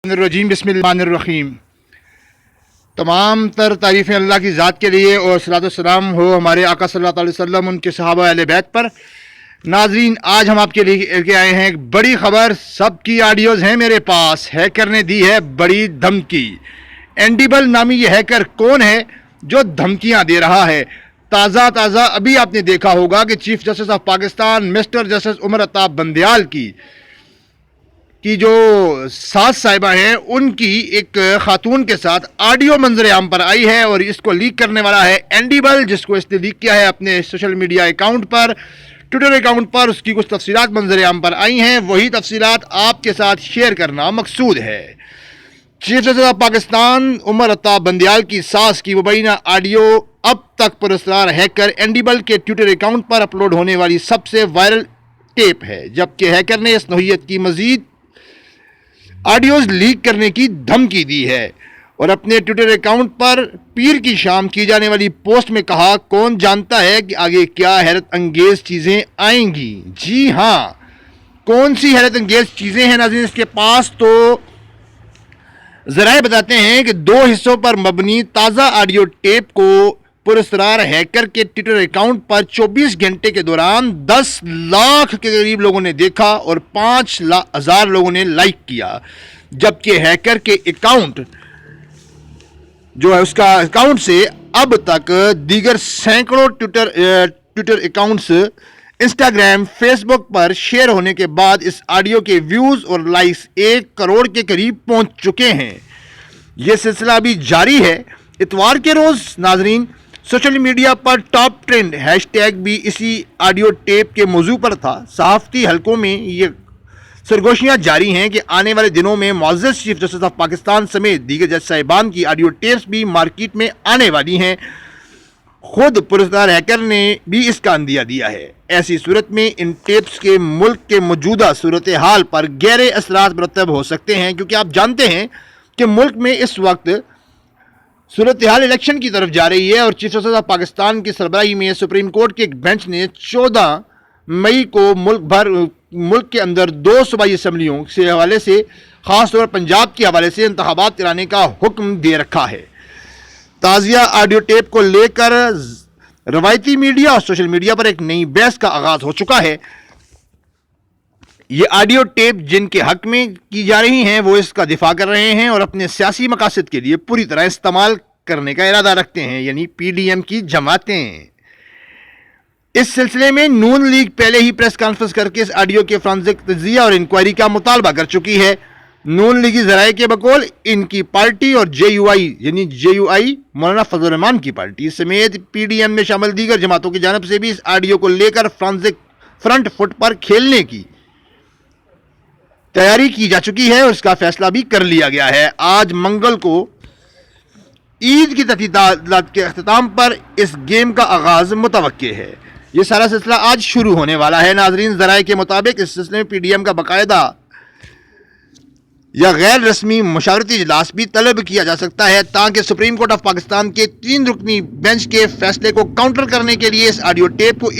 الرجیم بسم اللہ الرحیم. تمام تر تعریفیں اللہ کی ذات کے لیے اور صلاۃ والسلام ہو ہمارے آقا صلی اللہ علیہ وسلم ان کے صحابہ اہل بیت پر. ناظرین، آج ہم آپ کے لیے لے کے آئے ہیں ایک بڑی خبر. سب کی آڈیوز ہیں میرے پاس. ہیکر نے دی ہے بڑی دھمکی. اینڈیبل نامی یہ ہیکر کون ہے جو دھمکیاں دے رہا ہے؟ تازہ ابھی آپ نے دیکھا ہوگا کہ chief justice of Pakistan mister justice Umar Ata Bandial کی جو ساس صاحبہ ہیں ان کی ایک خاتون کے ساتھ آڈیو منظر عام پر آئی ہے اور اس کو لیک کرنے والا ہے اینڈیبل، جس کو اس نے لیک کیا ہے اپنے سوشل میڈیا اکاؤنٹ پر، ٹویٹر اکاؤنٹ پر. اس کی کچھ تفصیلات منظر عام پر آئی ہیں، وہی تفصیلات آپ کے ساتھ شیئر کرنا مقصود ہے. چیف جسٹس آف پاکستان عمر عطا بندیال کی ساس کی مبینہ آڈیو اب تک پراسرار ہیکر اینڈیبل کے ٹویٹر اکاؤنٹ پر اپلوڈ ہونے والی سب سے وائرل ٹیپ ہے، جبکہ ہیکر نے اس نوعیت کی مزید آڈیوز لیک کرنے کی دھمکی دی ہے اور اپنے ٹویٹر اکاؤنٹ پر پیر کی شام کی جانے والی پوسٹ میں کہا، کون جانتا ہے کہ آگے کیا حیرت انگیز چیزیں آئیں گی؟ جی ہاں، کون سی حیرت انگیز چیزیں ہیں ناظرین اس کے پاس؟ تو ذرائع بتاتے ہیں کہ 2 حصوں پر مبنی تازہ آڈیو ٹیپ کو پراسرار ہیکر کے ٹویٹر اکاؤنٹ پر 24 گھنٹے کے دوران 10 لاکھ کے قریب لوگوں نے دیکھا اور 5,000 لوگوں نے لائک کیا، جبکہ ہیکر کے اکاؤنٹ جو ہے اس کا اکاؤنٹ سے اب تک دیگر سینکڑوں ٹویٹر اکاؤنٹس انسٹاگرام، فیس بک پر شیئر ہونے کے بعد اس آڈیو کے ویوز اور لائکس 1 کروڑ کے قریب پہنچ چکے ہیں. یہ سلسلہ ابھی جاری ہے. اتوار کے روز ناظرین سوشل میڈیا پر ٹاپ ٹرینڈ ہیش ٹیگ بھی اسی آڈیو ٹیپ کے موضوع پر تھا. صحافتی حلقوں میں یہ سرگوشیاں جاری ہیں کہ آنے والے دنوں میں معزز چیف جسٹس آف پاکستان سمیت دیگر جج صاحبان کی آڈیو ٹیپس بھی مارکیٹ میں آنے والی ہیں. خود پراسرار ہیکر نے بھی اس کا اندیہ دیا ہے. ایسی صورت میں ان ٹیپس کے ملک کے موجودہ صورتحال پر گہرے اثرات مرتب ہو سکتے ہیں، کیونکہ آپ جانتے ہیں کہ ملک میں اس وقت صورتحال الیکشن کی طرف جا رہی ہے اور چیف جسٹس آف پاکستان کی سربراہی میں سپریم کورٹ کے ایک بینچ نے 14 مئی کو ملک کے اندر 2 صوبائی اسمبلیوں سے حوالے سے، خاص طور پر پنجاب کے حوالے سے انتخابات کرانے کا حکم دے رکھا ہے. تازیہ آڈیو ٹیپ کو لے کر روایتی میڈیا اور سوشل میڈیا پر ایک نئی بحث کا آغاز ہو چکا ہے. یہ آڈیو ٹیپ جن کے حق میں کی جا رہی ہیں وہ اس کا دفاع کر رہے ہیں اور اپنے سیاسی مقاصد کے لیے پوری طرح استعمال کرنے کا ارادہ رکھتے ہیں، یعنی پی ڈی ایم کی جماعتیں. اس سلسلے میں نون لیگ پہلے ہی پریس کانفرنس کر کے اس آڈیو کے فرانزک تجزیہ اور انکوائری کا مطالبہ کر چکی ہے. نون لیگی ذرائع کے بقول ان کی پارٹی اور جے یو آئی مولانا فضل الرحمان کی پارٹی سمیت پی ڈی ایم میں شامل دیگر جماعتوں کی جانب سے بھی اس آڈیو کو لے کر فرنٹ فٹ پر کھیلنے کی تیاری کی جا چکی ہے اور اس کا فیصلہ بھی کر لیا گیا ہے. آج منگل کو عید کی تعطیلات کے اختتام پر اس گیم کا آغاز متوقع ہے. یہ سارا سلسلہ آج شروع ہونے والا ہے. ناظرین، ذرائع کے مطابق اس سلسلے میں پی ڈی ایم کا باقاعدہ یا غیر رسمی مشاورتی اجلاس بھی طلب کیا جا سکتا ہے تاکہ سپریم کورٹ آف پاکستان کے 3 رکنی بینچ کے فیصلے کو کاؤنٹر کرنے کے لیے اس آڈیو ٹیپ کو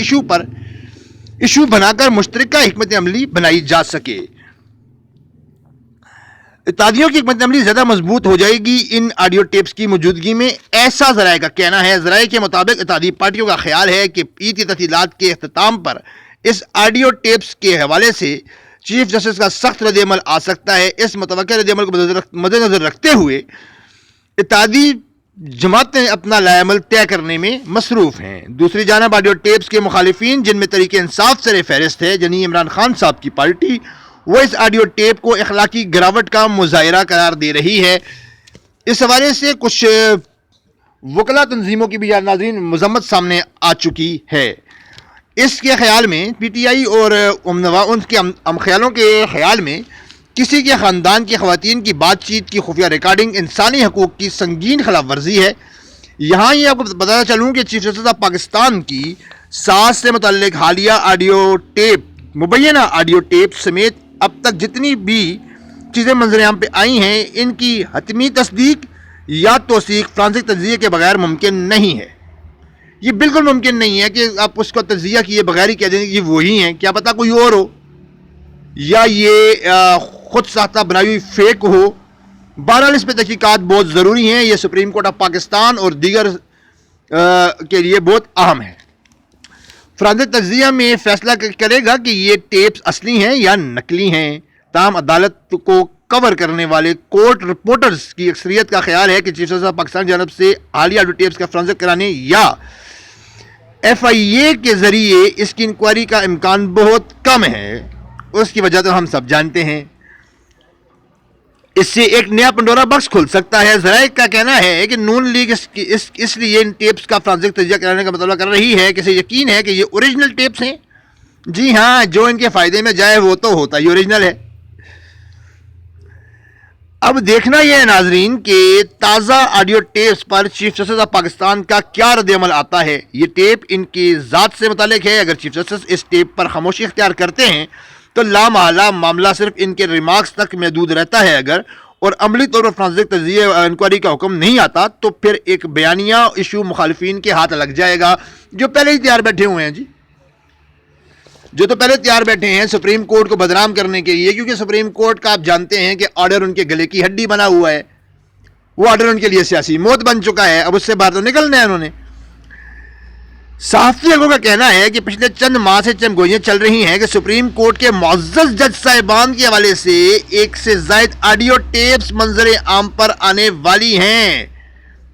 ایشو بنا کر مشترکہ حکمت عملی بنائی جا سکے. اتحادیوں کی حکمت عملی زیادہ مضبوط ہو جائے گی ان آڈیو ٹیپس کی موجودگی میں، ایسا ذرائع کا کہنا ہے. ذرائع کے مطابق اتحادی پارٹیوں کا خیال ہے کہ عید کی تعطیلات کے اختتام پر اس آڈیو ٹیپس کے حوالے سے چیف جسٹس کا سخت رد عمل آ سکتا ہے. اس متوقع رد عمل کو مد نظر رکھتے ہوئے اتحادی جماعتیں اپنا لائحہ عمل طے کرنے میں مصروف ہیں. دوسری جانب آڈیو ٹیپس کے مخالفین، جن میں تحریک انصاف سر فہرست ہے، یعنی عمران خان صاحب کی پارٹی، وہ اس آڈیو ٹیپ کو اخلاقی گراوٹ کا مظاہرہ قرار دے رہی ہے. اس حوالے سے کچھ وکلا تنظیموں کی بھی ناظرین مذمت سامنے آ چکی ہے. اس کے خیال میں پی ٹی آئی اور ان کے خیالوں کے خیال میں کسی کے خاندان کی خواتین کی بات چیت کی خفیہ ریکارڈنگ انسانی حقوق کی سنگین خلاف ورزی ہے. یہاں یہ آپ کو بتانا چلوں کہ چیف جسٹس آف پاکستان کی ساس سے متعلق حالیہ مبینہ آڈیو ٹیپ سمیت اب تک جتنی بھی چیزیں منظر عام پہ آئی ہیں، ان کی حتمی تصدیق یا توثیق فرانزک تجزیے کے بغیر ممکن نہیں ہے. یہ بالکل ممکن نہیں ہے کہ آپ اس کو تجزیہ کیے بغیر ہی کہہ دیں کہ یہ وہی ہیں. کیا پتہ کوئی اور ہو یا یہ خود ساختہ بنائی ہوئی فیک ہو بہرحال اس پہ تحقیقات بہت ضروری ہیں، یہ سپریم کورٹ آف پاکستان اور دیگر کے لیے بہت اہم ہے۔ فرانسک تجزیہ میں فیصلہ کرے گا کہ یہ ٹیپس اصلی ہیں یا نقلی ہیں۔ تاہم عدالت کو کور کرنے والے کورٹ رپورٹرز کی اکثریت کا خیال ہے کہ چیف جسٹس آف پاکستان کی جانب سے حالیہ آڈیو ٹیپس کا فرانسک کرانے یا FIA کے ذریعے اس کی انکوائری کا امکان بہت کم ہے۔ اس کی وجہ تو ہم سب جانتے ہیں، اس سے ایک نیا پنڈورا باکس کھل سکتا ہے۔ ذرائع کا کہنا ہے کہ نون لیگ اس لیے ان ٹیپس کا فرانسک تجزیہ کرانے کا مطالبہ کر رہی ہے کہ اسے یقین ہے کہ یہ اوریجنل ٹیپس ہیں۔ جی ہاں، جو ان کے فائدے میں جائے وہ تو ہوتا ہی اوریجنل ہے۔ اب دیکھنا یہ ہے ناظرین کہ تازہ آڈیو ٹیپس پر چیف جسٹس آف پاکستان کا کیا رد عمل آتا ہے۔ یہ ٹیپ ان کی ذات سے متعلق ہے۔ اگر چیف جسٹس اس ٹیپ پر خاموشی اختیار کرتے ہیں تو لامحالہ معاملہ صرف ان کے ریمارکس تک محدود رہتا ہے۔ اگر اور عملی طور پر فرانسک تجزیہ انکوائری کا حکم نہیں آتا تو پھر ایک بیانیہ ایشو مخالفین کے ہاتھ لگ جائے گا، جو پہلے ہی تیار بیٹھے ہوئے ہیں۔ جو تو پہلے تیار بیٹھے ہیں سپریم کورٹ کو بدنام کرنے کے لیے، کیونکہ سپریم کورٹ کا آپ جانتے ہیں کہ آرڈر ان کے گلے کی ہڈی بنا ہوا ہے۔ وہ آرڈر ان کے لیے سیاسی موت بن چکا ہے، اب اس سے باہر تو نکلنا ہے انہوں نے۔ صحافی کا کہنا ہے کہ پچھلے چند ماہ سے چمگوئیاں چل رہی ہیں کہ سپریم کورٹ کے معزز جج صاحبان کے حوالے سے ایک سے زائد آڈیو ٹیپس منظر عام پر آنے والی ہیں۔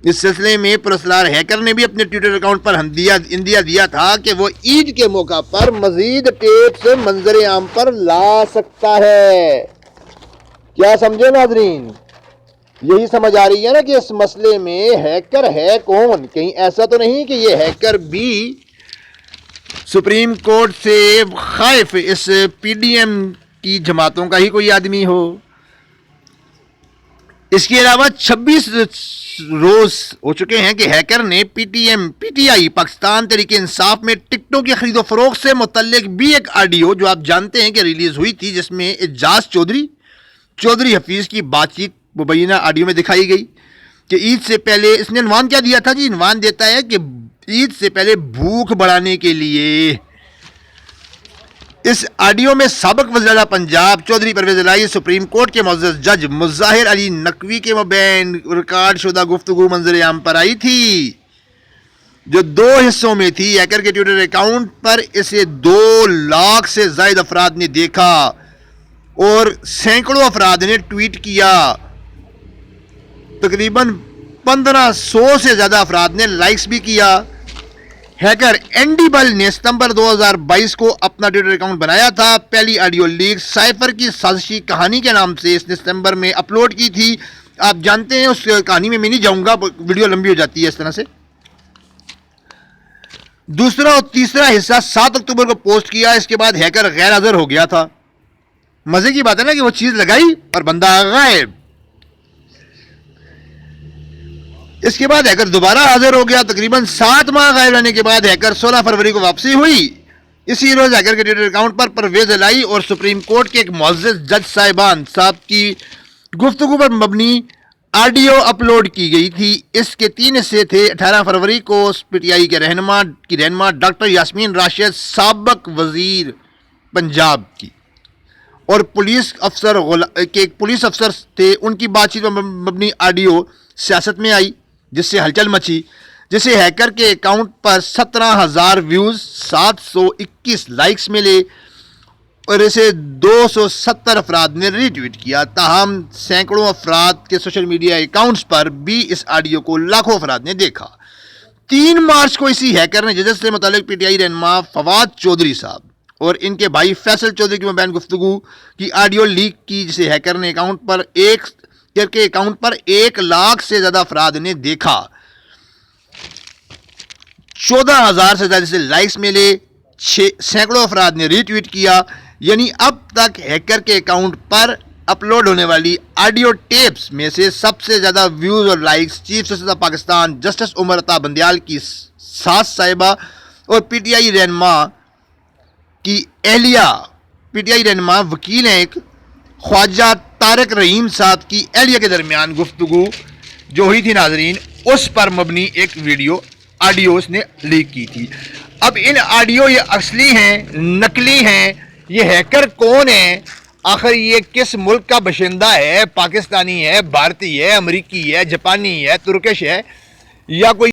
اس سلسلے میں پراسرار ہیکر نے بھی اپنے ٹویٹر اکاؤنٹ پر اندیا دیا تھا کہ وہ عید کے موقع پر مزید ٹیپس منظر عام پر لا سکتا ہے۔ کیا سمجھے ناظرین؟ یہی سمجھ آ رہی ہے نا کہ اس مسئلے میں ہیکر ہے کون؟ کہیں ایسا تو نہیں کہ یہ ہیکر بھی سپریم کورٹ سے خائف اس PDM کی جماعتوں کا ہی کوئی آدمی ہو؟ اس کے علاوہ 26 روز ہو چکے ہیں کہ ہیکر نے PTI پاکستان تحریک انصاف میں ٹکٹوں کی خرید و فروخت سے متعلق بھی ایک آڈیو جو آپ جانتے ہیں کہ ریلیز ہوئی تھی، جس میں اعجاز چودھری حفیظ کی بات چیت مبینہ آڈیو میں دکھائی گئی کہ عید سے پہلے اس نے عنوان کیا دیا تھا جی؟ عنوان دیتا ہے کہ عید سے پہلے بھوک بڑھانے کے لیے۔ اس آڈیو میں سابق وزیر اعلیٰ پنجاب چودھری پرویز الہی سپریم کورٹ کے معزز جج مظاہر علی نقوی کے مابین ریکارڈ شدہ گفتگو منظر عام پر آئی تھی، جو 2 حصوں میں تھی۔ ہیکر کے ٹویٹر اکاؤنٹ پر اسے 2 لاکھ سے زائد افراد نے دیکھا اور سینکڑوں افراد نے ٹویٹ کیا۔ تقریباً 1500 سے زیادہ افراد نے لائکس بھی کیا۔ ہیکر اینڈی بل نے ستمبر 2022 کو اپنا ٹویٹر اکاؤنٹ بنایا تھا۔ پہلی آڈیو لیک سائفر کی سازشی کہانی کے نام سے اس نے ستمبر میں اپلوڈ کی تھی۔ آپ جانتے ہیں اس کہانی میں نہیں جاؤں گا، ویڈیو لمبی ہو جاتی ہے اس طرح سے۔ دوسرا اور تیسرا حصہ 7 اکتوبر کو پوسٹ کیا۔ اس کے بعد ہیکر غیر حاضر ہو گیا تھا۔ مزے کی بات ہے نا کہ وہ چیز لگائی اور بندہ غائب۔ اس کے بعد ہیکر دوبارہ حاضر ہو گیا۔ تقریباً 7 ماہ غائب رہنے کے بعد ہیکر 16 فروری کو واپسی ہوئی۔ اسی روز ہیکر کے ٹویٹر اکاؤنٹ پر پرویز الہی اور سپریم کورٹ کے ایک معزز جج صاحبان صاحب کی گفتگو پر مبنی آڈیو اپلوڈ کی گئی تھی۔ اس کے 3 حصے تھے۔ 18 فروری کو PTI کے رہنما ڈاکٹر یاسمین راشد سابق وزیر پنجاب کی اور پولیس افسر تھے، ان کی بات چیت پر مبنی آڈیو سیاست میں آئی، جس سے ہلچل مچی، جسے ہیکر کے اکاؤنٹ پر 17,000 ویوز، 721 لائکس ملے اور اسے 270 افراد نے ری ٹویٹ کیا۔ تاہم سینکڑوں افراد کے سوشل میڈیا اکاؤنٹس پر بھی اس آڈیو کو لاکھوں افراد نے دیکھا۔ 3 مارچ کو اسی ہیکر نے ججز سے متعلق PTI رہنما فواد چودھری صاحب اور ان کے بھائی فیصل چودھری کی مابین گفتگو کی آڈیو لیک کی، جسے ہیکر نے اکاؤنٹ پر 1 لاکھ سے زیادہ افراد نے دیکھا۔ 14,000 سے زیادہ سے لائکس ملے، سینکڑوں افراد نے ری ٹویٹ کیا۔ یعنی اب تک ہیکر کے اکاؤنٹ پر اپلوڈ ہونے والی آڈیو ٹیپس میں سے سب سے زیادہ ویوز اور likes chief justice of Pakistan justice Umar Ata Bandial کی ساس صاحبہ اور PTI رہنما کی اہلیہ، PTI رہنما وکیل ہیں ایک خواجہ طارق رحیم صاحب کی اہلیہ کے درمیان گفتگو جو ہوئی تھی ناظرین، اس پر مبنی ایک آڈیو اس نے لیک کی تھی۔ اب ان آڈیو یہ اصلی ہیں، نقلی ہیں، یہ ہیکر کون ہیں، آخر یہ کس ملک کا باشندہ ہے؟ پاکستانی ہے، بھارتی ہے، امریکی ہے، جاپانی ہے، ترکش ہے، یا کوئی